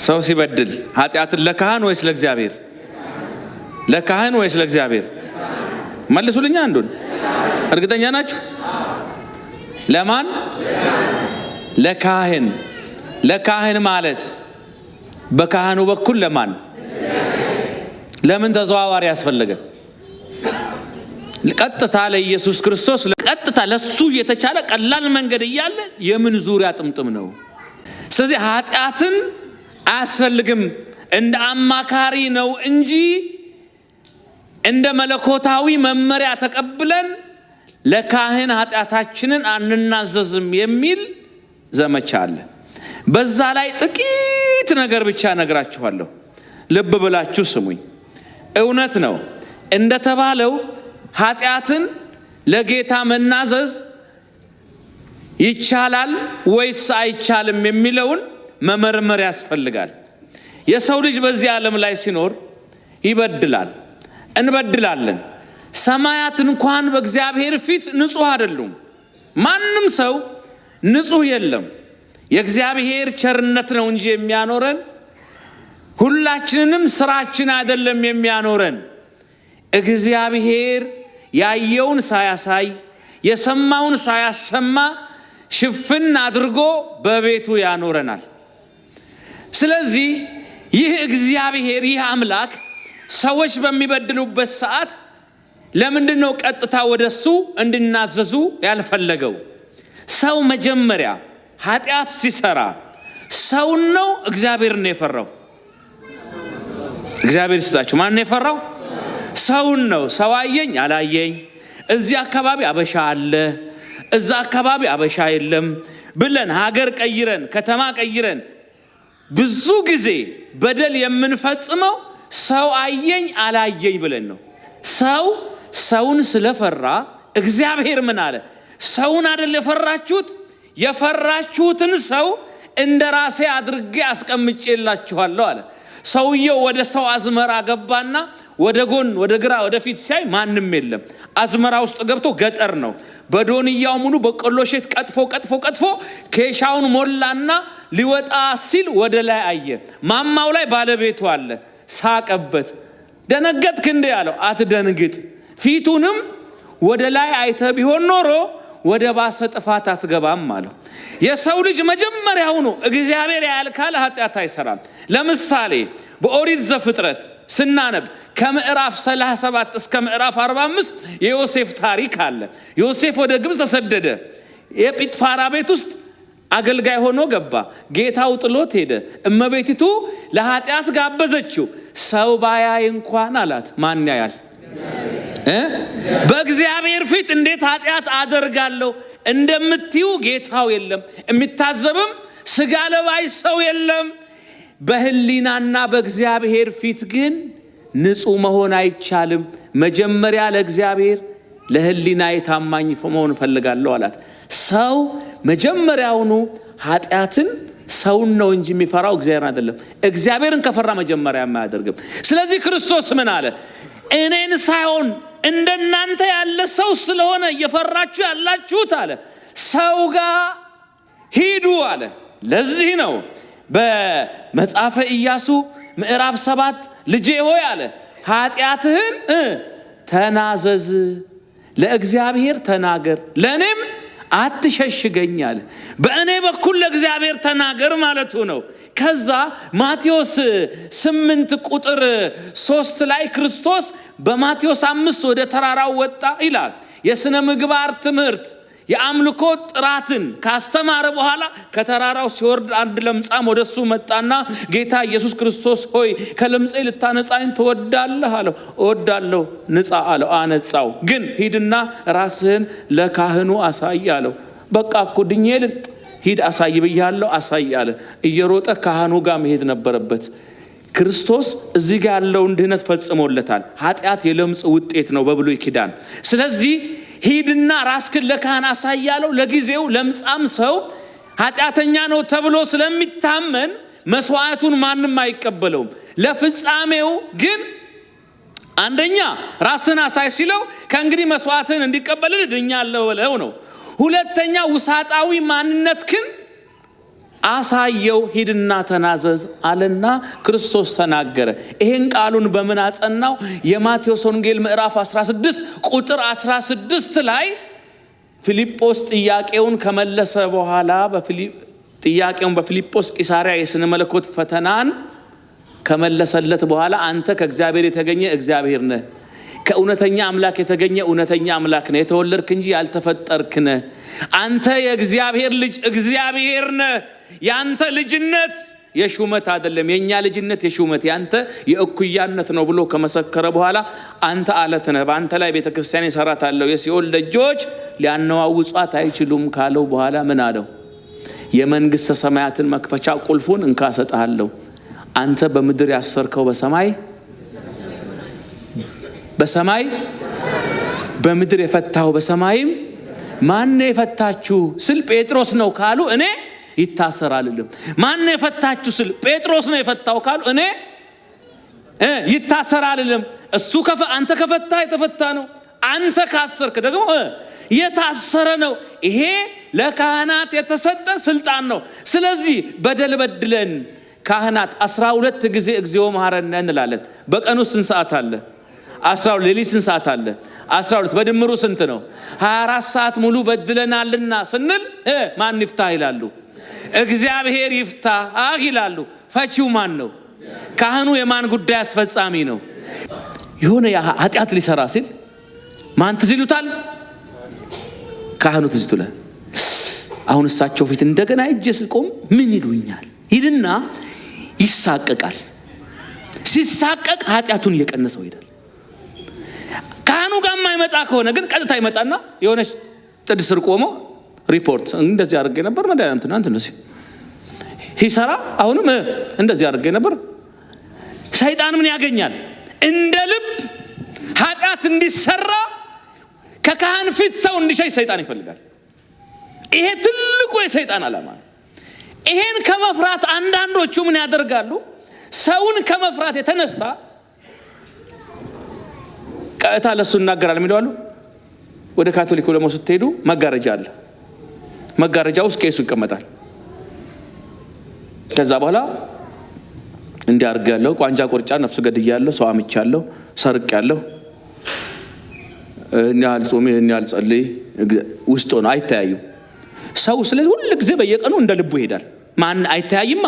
ሰው ሲበድል ኃጢአትን ለካህን ወይስ ለእግዚአብሔር? ለካህን ወይስ ለእግዚአብሔር? መልሱልኛ አንዱን። እርግጠኛ ናችሁ? ለማን? ለካህን። ለካህን ማለት በካህኑ በኩል ለማን? ለምን ተዘዋዋሪ ያስፈልገ? ቀጥታ ለኢየሱስ ክርስቶስ ቀጥታ ለሱ የተቻለ ቀላል መንገድ እያለ የምን ዙሪያ ጥምጥም ነው? ስለዚህ ኃጢአትን አያስፈልግም እንደ አማካሪ ነው እንጂ እንደ መለኮታዊ መመሪያ ተቀብለን ለካህን ኃጢአታችንን አንናዘዝም የሚል ዘመቻ አለ። በዛ ላይ ጥቂት ነገር ብቻ ነግራችኋለሁ። ልብ ብላችሁ ስሙኝ። እውነት ነው እንደተባለው ኃጢአትን ለጌታ መናዘዝ ይቻላል ወይስ አይቻልም የሚለውን መመርመር ያስፈልጋል። የሰው ልጅ በዚህ ዓለም ላይ ሲኖር ይበድላል፣ እንበድላለን። ሰማያት እንኳን በእግዚአብሔር ፊት ንጹህ አይደሉም። ማንም ሰው ንጹህ የለም። የእግዚአብሔር ቸርነት ነው እንጂ የሚያኖረን፣ ሁላችንንም ስራችን አይደለም የሚያኖረን። እግዚአብሔር ያየውን ሳያሳይ የሰማውን ሳያሰማ ሽፍን አድርጎ በቤቱ ያኖረናል። ስለዚህ ይህ እግዚአብሔር ይህ አምላክ ሰዎች በሚበድሉበት ሰዓት ለምንድነው ቀጥታ ወደሱ እንድናዘዙ ያልፈለገው? ሰው መጀመሪያ ኃጢአት ሲሰራ ሰው ነው እግዚአብሔር ነው የፈራው? እግዚአብሔር ይስጣችሁ። ማን ነው የፈራው? ሰው ነው። ሰው አየኝ አላየኝ፣ እዚህ አካባቢ አበሻ አለ፣ እዛ አካባቢ አበሻ የለም ብለን ሀገር ቀይረን ከተማ ቀይረን ብዙ ጊዜ በደል የምንፈጽመው ሰው አየኝ አላየኝ ብለን ነው። ሰው ሰውን ስለፈራ እግዚአብሔር ምን አለ? ሰውን አይደል የፈራችሁት? የፈራችሁትን ሰው እንደራሴ አድርጌ አስቀምጬላችኋለሁ አለ። ሰውየው ወደ ሰው አዝመራ ገባና ወደ ጎን ወደ ግራ ወደ ፊት ሲያይ ማንም የለም። አዝመራ ውስጥ ገብቶ ገጠር ነው። በዶንያው ሙሉ በቆሎ እሸት ቀጥፎ ኬሻውን ሞላና ሊወጣ ሲል ወደ ላይ አየ። ማማው ላይ ባለቤቱ አለ። ሳቀበት። ደነገጥክ እንዴ አለው። አትደንግጥ፣ ፊቱንም ወደ ላይ አይተ ቢሆን ኖሮ ወደ ባሰ ጥፋት አትገባም አለው። የሰው ልጅ መጀመሪያው ነው እግዚአብሔር ያልካለ ኃጢአት አይሰራም። ለምሳሌ በኦሪት ዘፍጥረት ስናነብ ከምዕራፍ 37 እስከ ምዕራፍ 45 የዮሴፍ ታሪክ አለ። ዮሴፍ ወደ ግብጽ ተሰደደ። የጲጥፋራ ቤት ውስጥ አገልጋይ ሆኖ ገባ። ጌታው ጥሎት ሄደ። እመቤቲቱ ለኃጢአት ጋበዘችው። ሰው ባያይ እንኳን አላት። ማን ያያል? በእግዚአብሔር ፊት እንዴት ኃጢአት አደርጋለሁ እንደምትዩ ጌታው የለም፣ የሚታዘብም ስጋ ለባይ ሰው የለም። በህሊናና በእግዚአብሔር ፊት ግን ንጹህ መሆን አይቻልም። መጀመሪያ ለእግዚአብሔር ለህሊና የታማኝ መሆን ፈልጋለሁ አላት። ሰው መጀመሪያውኑ ኃጢአትን ሰውን ነው እንጂ የሚፈራው እግዚአብሔር አይደለም። እግዚአብሔርን ከፈራ መጀመሪያ የማያደርግም። ስለዚህ ክርስቶስ ምን አለ? እኔን ሳይሆን እንደናንተ ያለ ሰው ስለሆነ እየፈራችሁ ያላችሁት አለ ሰው ጋር ሂዱ አለ። ለዚህ ነው በመጽሐፈ ኢያሱ ምዕራፍ 7 ልጄ ሆይ አለ ኃጢአትህን ተናዘዝ፣ ለእግዚአብሔር ተናገር፣ ለእኔም አትሸሽገኝ አለ። በእኔ በኩል ለእግዚአብሔር ተናገር ማለቱ ነው። ከዛ ማቴዎስ 8 ቁጥር 3 ላይ ክርስቶስ በማቴዎስ 5 ወደ ተራራው ወጣ ይላል። የሥነ ምግባር ትምህርት የአምልኮ ጥራትን ካስተማረ በኋላ ከተራራው ሲወርድ አንድ ለምጻም ወደሱ መጣና ጌታ ኢየሱስ ክርስቶስ ሆይ ከለምጼ ልታነጻኝ ትወዳለህ አለው። እወዳለሁ ንጻ አለው። አነጻው። ግን ሂድና ራስህን ለካህኑ አሳይ አለው። በቃ እኮ ድኜል ሂድ አሳይ ብያለሁ አሳይ አለ። እየሮጠ ካህኑ ጋር መሄድ ነበረበት። ክርስቶስ እዚህ ጋር ያለውን ድህነት ፈጽሞለታል። ኃጢአት የለምጽ ውጤት ነው በብሉይ ኪዳን። ስለዚህ ሂድና ራስክን ለካህን አሳይ ያለው ለጊዜው ለምጻም ሰው ኃጢአተኛ ነው ተብሎ ስለሚታመን መስዋዕቱን ማንም አይቀበለውም። ለፍጻሜው ግን አንደኛ ራስን አሳይ ሲለው ከእንግዲህ መስዋዕትን እንዲቀበል ድኛለሁ ብለው ነው። ሁለተኛ ውሳጣዊ ማንነትክን አሳየው፣ ሂድና ተናዘዝ አለና ክርስቶስ ተናገረ። ይሄን ቃሉን በምን አጸናው? የማቴዎስ ወንጌል ምዕራፍ 16 ቁጥር 16 ላይ ፊልጶስ ጥያቄውን ከመለሰ በኋላ ጥያቄውን በፊልጶስ ቂሳሪያ የስነ መለኮት ፈተናን ከመለሰለት በኋላ አንተ ከእግዚአብሔር የተገኘ እግዚአብሔር ነህ፣ ከእውነተኛ አምላክ የተገኘ እውነተኛ አምላክ ነህ፣ የተወለድክ እንጂ ያልተፈጠርክ ነህ፣ አንተ የእግዚአብሔር ልጅ እግዚአብሔር ነህ፣ ያንተ ልጅነት የሹመት አይደለም፣ የኛ ልጅነት የሹመት ያንተ የእኩያነት ነው ብሎ ከመሰከረ በኋላ አንተ አለት ነህ፣ በአንተ ላይ ቤተክርስቲያን እሰራታለሁ፣ የሲኦል ደጆች ሊያነዋውጿት አይችሉም ካለው በኋላ ምን አለው? የመንግስተ ሰማያትን መክፈቻ ቁልፉን እንካ እሰጥሃለሁ፣ አንተ በምድር ያሰርከው በሰማይ በምድር የፈታው በሰማይም ማን የፈታችሁ ስል ጴጥሮስ ነው ካሉ እኔ ይታሰራልልም። ማን የፈታችሁ ስል ጴጥሮስ ነው የፈታው ካሉ እኔ ይታሰራልልም። እሱ አንተ ከፈታ የተፈታ ነው፣ አንተ ካሰርክ ደግሞ የታሰረ ነው። ይሄ ለካህናት የተሰጠ ስልጣን ነው። ስለዚህ በደል በድለን ካህናት 12 ጊዜ እግዚኦ መሐረነ እንላለን። በቀኑ ስንት ሰዓት አለ? 12። ሌሊት ስንት ሰዓት አለ? 12። በድምሩ ስንት ነው? 24 ሰዓት ሙሉ በድለናልና ስንል ማን ይፍታ ይላሉ? እግዚአብሔር ይፍታ ይላሉ። ፈቺው ማን ነው? ካህኑ የማን ጉዳይ አስፈጻሚ ነው? የሆነ ኃጢአት ሊሰራ ሲል ማን ትዝ ይሉታል? ካህኑ ትዝ ይሉታል። አሁን እሳቸው ፊት እንደገና እጄ ስቆም ምን ይሉኛል ይልና ይሳቀቃል። ሲሳቀቅ ኃጢአቱን እየቀነሰው ይሄዳል። ካህኑ ጋር የማይመጣ ከሆነ ግን ቀጥታ ይመጣና የሆነች ጥድ ስር ቆሞ ሪፖርት እንደዚህ አድርጌ ነበር መድኃኒትና እንደዚህ ሲሰራ አሁንም እንደዚህ አድርጌ ነበር። ሰይጣን ምን ያገኛል? እንደ ልብ ኃጢአት እንዲሰራ ከካህን ፊት ሰው እንዲሸሽ ሰይጣን ይፈልጋል። ይሄ ትልቁ የሰይጣን ዓላማ ነው። ይሄን ከመፍራት አንዳንዶቹ ምን ያደርጋሉ? ሰውን ከመፍራት የተነሳ ቀጥታ ለሱ እናገራል የሚለዋሉ። ወደ ካቶሊኩ ደግሞ ስትሄዱ መጋረጃ አለ። መጋረጃ ውስጥ ቄሱ ይቀመጣል። ከዛ በኋላ እንዲያርጋለው ቋንጃ ቆርጫ ነፍስ ገድያለሁ፣ ሰው አምቻለሁ፣ ሰርቄያለሁ፣ እኛል ጾም እኛል ጸልይ ውስጥ ነው አይተያዩ ሰው። ስለዚህ ሁሉ ጊዜ በየቀኑ እንደ ልቡ ይሄዳል። ማን አይተያይማ?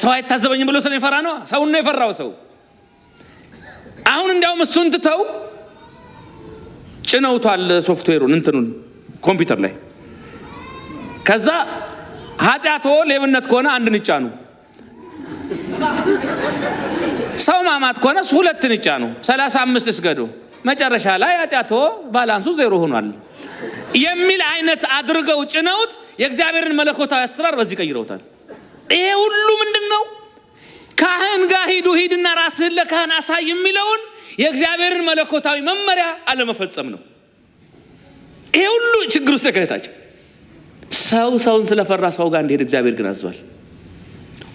ሰው አይታዘበኝም ብሎ ስለፈራ ነው። ሰው ነው የፈራው ሰው። አሁን እንዲያውም እሱን ትተው ጭነውታል ሶፍትዌሩን እንትኑን ኮምፒውተር ላይ። ከዛ ኃጢአቶ ሌብነት ከሆነ አንድ ንጫኑ፣ ሰው ማማት ከሆነ 2 ንጫኑ፣ 35 እስገዱ። መጨረሻ ላይ ኃጢአቶ ባላንሱ 0 ሆኗል የሚል አይነት አድርገው ጭነውት የእግዚአብሔርን መለኮታዊ አሰራር በዚህ ቀይረውታል። ይሄ ሁሉ ምንድነው? ካህን ጋር ሂድና ራስህን ለካህን አሳይ የሚለውን የእግዚአብሔርን መለኮታዊ መመሪያ አለመፈጸም ነው። ይሄ ሁሉ ችግር ውስጥ ከታች ሰውን ስለፈራ ሰው ጋር እንዲሄድ እግዚአብሔር ግን አዟል።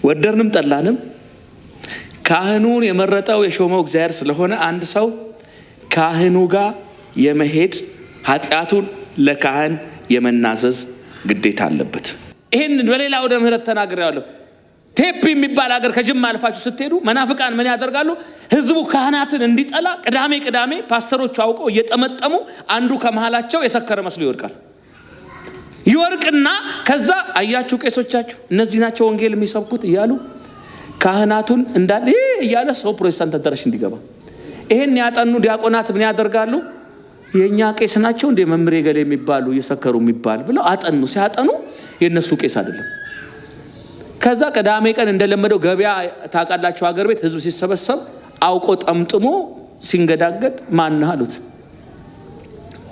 ወደርንም ጠላንም ካህኑን የመረጠው የሾመው እግዚአብሔር ስለሆነ አንድ ሰው ካህኑ ጋር የመሄድ ኃጢአቱን ለካህን የመናዘዝ ግዴታ አለበት። ይሄን በሌላ ወደ ምህረት ተናግሬያለሁ። ቴፒ የሚባል ሀገር ከጅማ አልፋችሁ ስትሄዱ መናፍቃን ምን ያደርጋሉ? ህዝቡ ካህናትን እንዲጠላ ቅዳሜ ፓስተሮቹ አውቀው እየጠመጠሙ አንዱ ከመሃላቸው የሰከረ መስሎ ይወርቅና ከዛ አያችሁ ቄሶቻችሁ እነዚህ ናቸው ወንጌል የሚሰብኩት እያሉ ካህናቱን እንዳለ እያለ ሰው ፕሮቴስታንት አዳራሽ እንዲገባ ይሄን ያጠኑ ዲያቆናት ምን ያደርጋሉ? የኛ ቄስ ናቸው እንደ መምሬ ገሌ የሚባሉ እየሰከሩ የሚባል ብለው አጠኑ። ሲያጠኑ የነሱ ቄስ አይደለም። ከዛ ቅዳሜ ቀን እንደለመደው ገበያ ታውቃላችሁ፣ ሀገር ቤት ህዝብ ሲሰበሰብ አውቆ ጠምጥሞ ሲንገዳገድ ማን አሉት?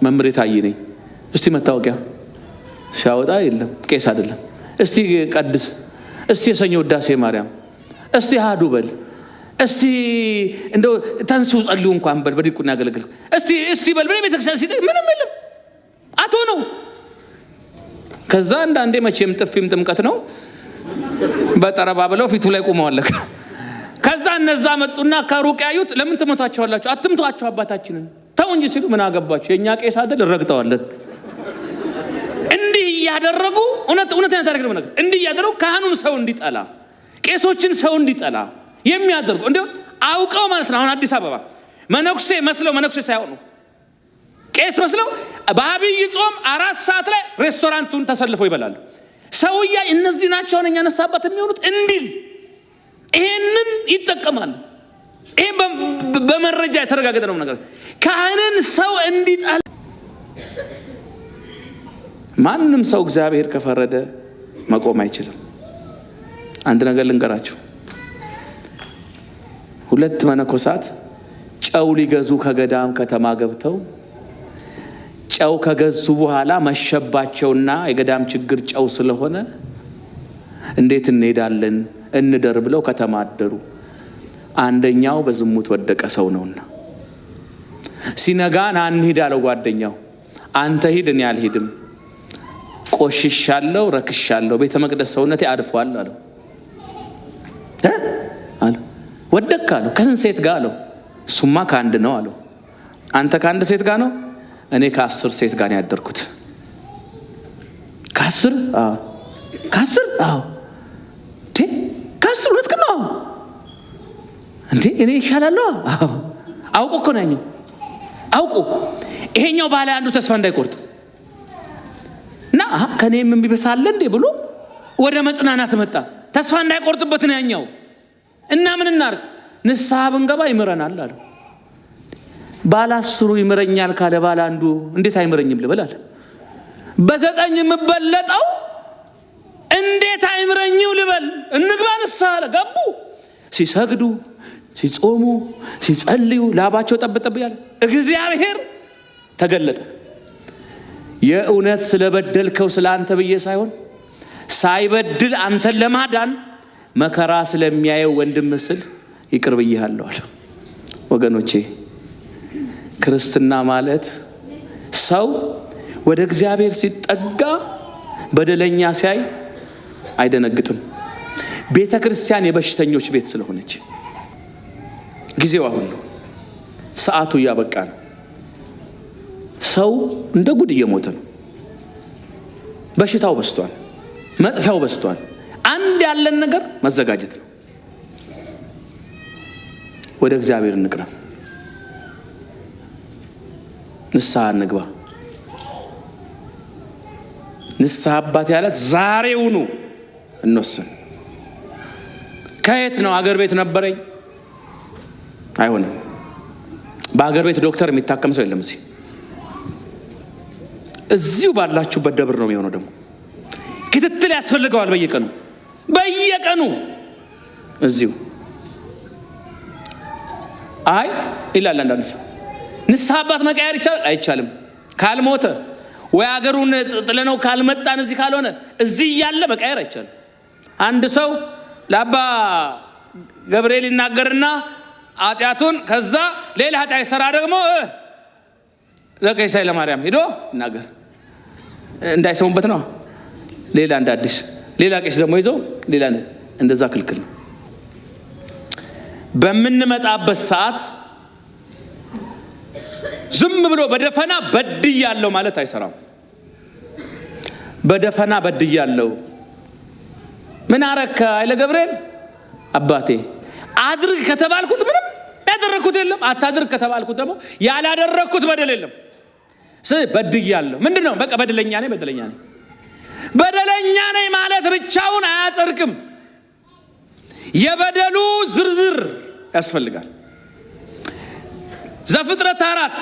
መምሬ ታዬ ነኝ። እስቲ መታወቂያ ሲያወጣ የለም ቄስ አይደለም። እስቲ ቀድስ፣ እስቲ የሰኞ ውዳሴ ማርያም፣ እስቲ ሃዱ በል፣ እስቲ እንደው ተንሱ ጸልዩ እንኳን በል በዲቁና ያገለግል እስቲ በል በቤተክርስቲያን ሲጠይ ምንም የለም። አቶ ነው። ከዛ አንዳንዴ መቼም ጥፊም ጥምቀት ነው በጠረባ ብለው ፊቱ ላይ ቆመዋል። ከዛ እነዛ መጡና ከሩቅ ያዩት ለምን ትመቷቸዋላችሁ? አትምቷቸው አባታችንን ተው እንጂ ሲሉ ምን አገባችሁ? የኛ ቄስ አይደል? ረግጠዋለን። እንዲህ ያደረጉ እውነት ያደረገው ነገር እንዲህ ያደረጉ ካህኑን ሰው እንዲጠላ ቄሶችን ሰው እንዲጠላ የሚያደርጉ እንደው አውቀው ማለት ነው። አሁን አዲስ አበባ መነኩሴ መስለው መነኩሴ ሳይሆኑ ቄስ መስለው በአብይ ጾም 4 ሰዓት ላይ ሬስቶራንቱን ተሰልፈው ይበላሉ። ሰውያ እነዚህ ናቸው እኛ ነሳባት የሚሆኑት እንዲል ይሄንን ይጠቀማሉ። ይሄ በመረጃ የተረጋገጠ ነው ነገር ካህንን ሰው እንዲጠላ ማንም ሰው እግዚአብሔር ከፈረደ መቆም አይችልም። አንድ ነገር ልንገራችሁ። 2 መነኮሳት ጨው ሊገዙ ከገዳም ከተማ ገብተው ጨው ከገዙ በኋላ መሸባቸውና የገዳም ችግር ጨው ስለሆነ እንዴት እንሄዳለን እንደር ብለው ከተማ አደሩ። አንደኛው በዝሙት ወደቀ ሰው ነውና ሲነጋን አንሂድ አለው ጓደኛው። አንተ ሂድ እኔ አልሄድም፣ ቆሽሻለሁ፣ ረክሻለሁ፣ ቤተ መቅደስ ሰውነቴ አድፏል አለው። ወደቀ አለው። ከስንት ሴት ጋር አለው? እሱማ ከአንድ ነው አለው። አንተ ከአንድ ሴት ጋር ነው? እኔ ከ10 ሴት ጋር ያደርኩት። ከ10? አዎ። ከ10? አዎ። ከ10 ሁለት ቀን ነው እንዴ? እኔ ይሻላለሁ? አዎ። አውቆ እኮ ነው ያኛው። አውቆ ይሄኛው ባለ አንዱ ተስፋ እንዳይቆርጥ እና ከኔም የሚበሳል እንዴ ብሎ ወደ መጽናናት መጣ። ተስፋ እንዳይቆርጥበት ነው ያኛው። እና ምን እናርግ? ንስሐ ብንገባ ይምረናል አለ። ባለ 10 ይምረኛል ካለ ባለ አንዱ እንዴት አይምረኝም ልበል አለ። በ9 የምበለጠው እንዴት አይምረኝም ልበል? እንግባ ንስሐ አለ። ገቡ። ሲሰግዱ፣ ሲጾሙ፣ ሲጸልዩ ላባቸው ጠብጠብ ያለ እግዚአብሔር ተገለጠ። የእውነት ስለበደልከው ስለአንተ ብዬ ሳይሆን ሳይበድል አንተን ለማዳን መከራ ስለሚያየው ወንድም ስል ይቅር ብዬሃለሁ አለ። ወገኖቼ ክርስትና ማለት ሰው ወደ እግዚአብሔር ሲጠጋ በደለኛ ሲያይ አይደነግጥም። ቤተ ክርስቲያን የበሽተኞች ቤት ስለሆነች ጊዜው አሁን ነው። ሰዓቱ እያበቃ ነው። ሰው እንደ ጉድ እየሞተ ነው። በሽታው በስቷል። መጥፊያው በስቷል። አንድ ያለን ነገር መዘጋጀት ነው። ወደ እግዚአብሔር እንቅረብ፣ ንስሐ እንግባ። ንስሐ አባት ያለት ዛሬውኑ እንወስን። ከየት ነው? አገር ቤት ነበረኝ አይሆንም። በአገር ቤት ዶክተር የሚታከም ሰው የለም። እዚሁ ባላችሁበት ደብር ነው የሚሆነው። ደግሞ ክትትል ያስፈልገዋል በየቀኑ እዚሁ አይ ይላል አንዳንድ ሰው። ንስሐ አባት መቀየር ይቻላል? አይቻልም። ካልሞተ ወይ አገሩን ጥለነው ካልመጣን እዚህ ካልሆነ እዚህ ያለ መቀየር አይቻልም። አንድ ሰው ለአባ ገብርኤል ይናገርና ኃጢአቱን ከዛ ሌላ ኃጢአት ይሰራ ደግሞ ለቄስ ኃይለማርያም ሄዶ ይናገር እንዳይሰሙበት ነው። ሌላ እንደ አዲስ ሌላ ቄስ ደግሞ ይዘው ሌላ እንደዛ ክልክል ነው። በምንመጣበት ሰዓት ዝም ብሎ በደፈና በድያለሁ ማለት አይሰራም። በደፈና በድያለሁ ምን አረከ ኃይለ ገብርኤል አባቴ አድርግ ከተባልኩት ምንም ያደረኩት የለም። አታድርግ ከተባልኩት ደግሞ ያላደረኩት በደል የለም። በድያለሁ ምንድነው? በቃ በደለኛ ነኝ። በደለኛ ነኝ ማለት ብቻውን አያጸድቅም። የበደሉ ዝርዝር ያስፈልጋል። ዘፍጥረት 4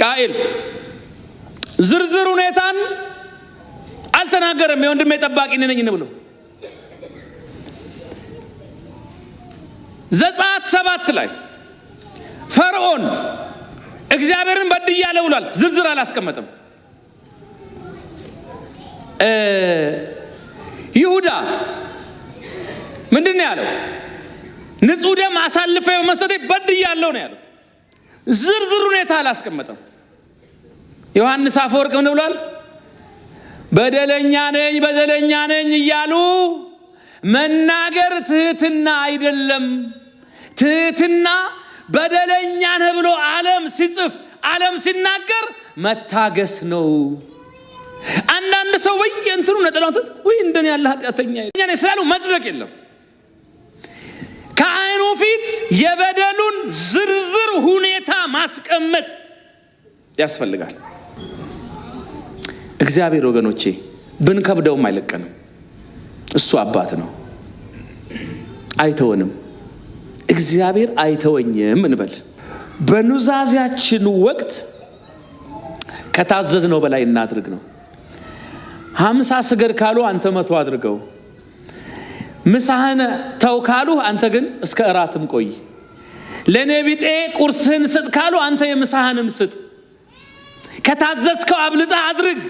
ቃኤል ዝርዝር ሁኔታን አልተናገረም። የወንድሜ ጠባቂ ነኝ ብሎ ዘጸአት 7 ላይ ፈርዖን እግዚአብሔርን በድያለሁ ብሏል። ዝርዝር አላስቀመጠም። ይሁዳ ምንድነው ያለው? ንጹህ ደም አሳልፈ በመስጠቴ በድያለሁ ነው ያለው። ዝርዝር ሁኔታ አላስቀመጠም። ዮሐንስ አፈወርቅ ምን ብሏል? በደለኛ ነኝ እያሉ መናገር ትህትና አይደለም። ትህትና በደለኛ ነህ ብሎ ዓለም ሲጽፍ ዓለም ሲናገር መታገስ ነው። አንዳንድ ሰው በየእንትኑ ነጠላውን ወይ እንደኔ ያለ ኃጢአተኛ እኛ ስላሉ መጽደቅ የለም። ከዓይኑ ፊት የበደሉን ዝርዝር ሁኔታ ማስቀመጥ ያስፈልጋል። እግዚአብሔር ወገኖቼ ብንከብደውም አይለቀንም። እሱ አባት ነው፣ አይተወንም። እግዚአብሔር አይተወኝም እንበል። በኑዛዜያችን ወቅት ከታዘዝነው በላይ እናድርግ ነው። 50 ስገድ ካሉ አንተ 100 አድርገው። ምሳህን ተው ካሉ አንተ ግን እስከ እራትም ቆይ። ለኔ ቢጤ ቁርስህን ስጥ ካሉ አንተ የምሳህንም ስጥ። ከታዘዝከው አብልጠህ አድርግ።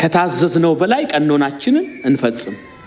ከታዘዝነው በላይ ቀኖናችንን እንፈጽም።